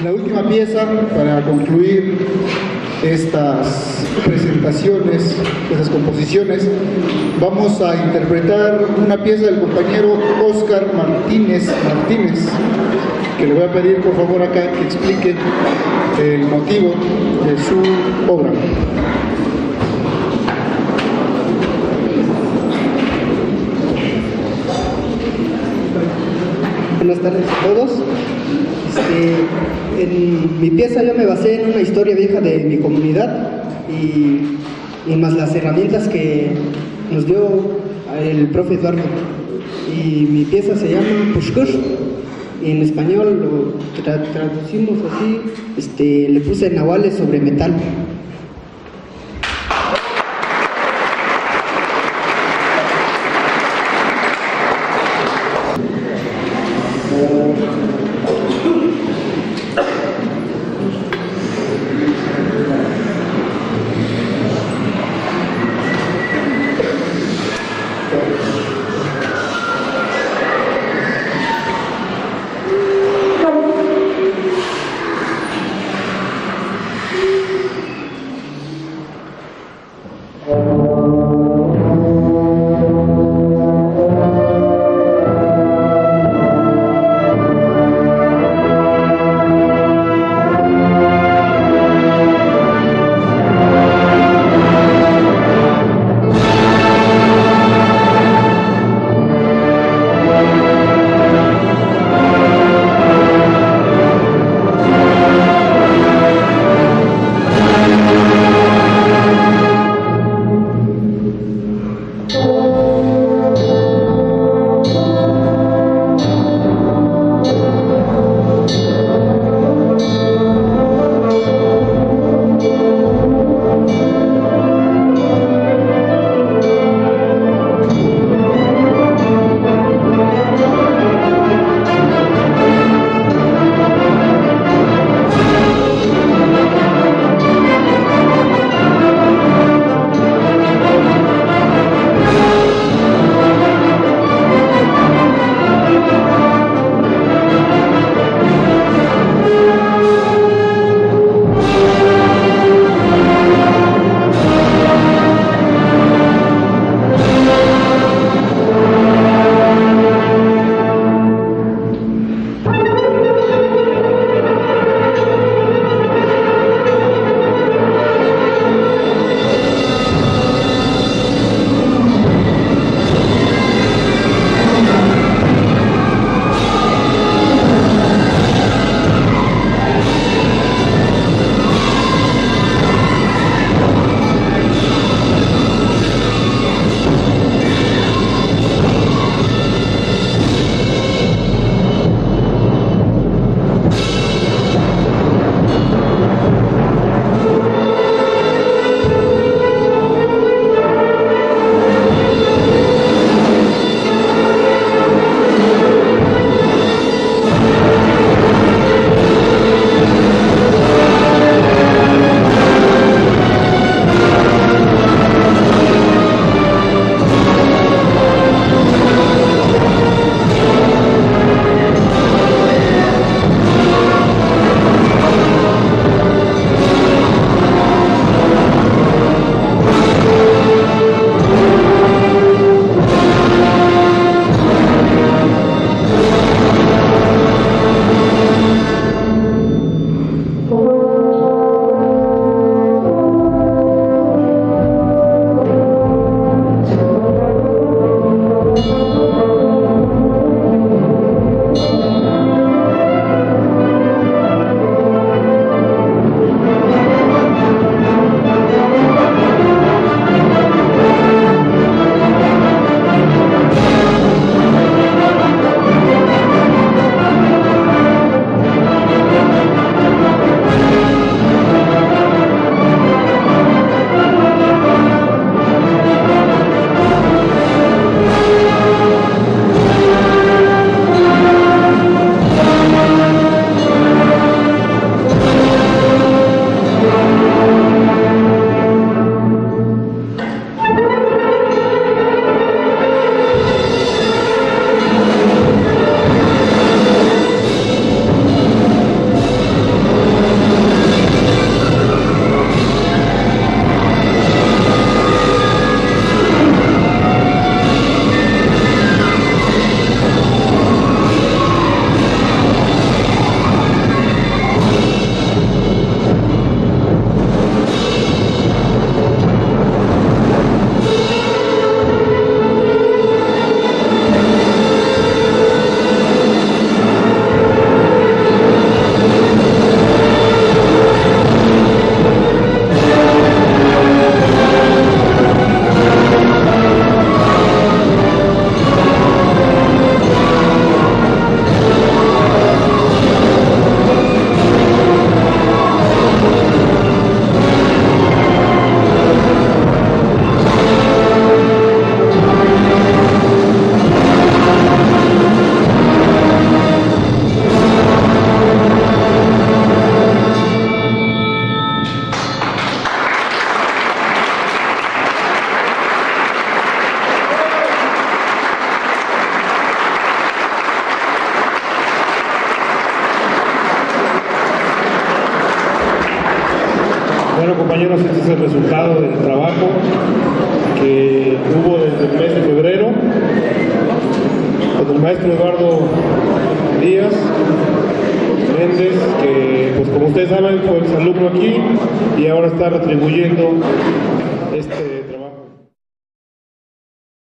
La última pieza para concluir estas presentaciones, estas composiciones, vamos a interpretar una pieza del compañero Óscar Martínez, que le voy a pedir por favor acá que explique el motivo de su obra. Buenas tardes a todos. En mi pieza yo me basé en una historia vieja de mi comunidad y más las herramientas que nos dio el profe Eduardo. Y mi pieza se llama Pushkush, y en español lo traducimos así, le puse nahuales sobre metal. compañeros, este es el resultado del trabajo que hubo desde el mes de febrero con el maestro Eduardo Díaz Méndez, que pues como ustedes saben fue exalumno aquí y ahora está retribuyendo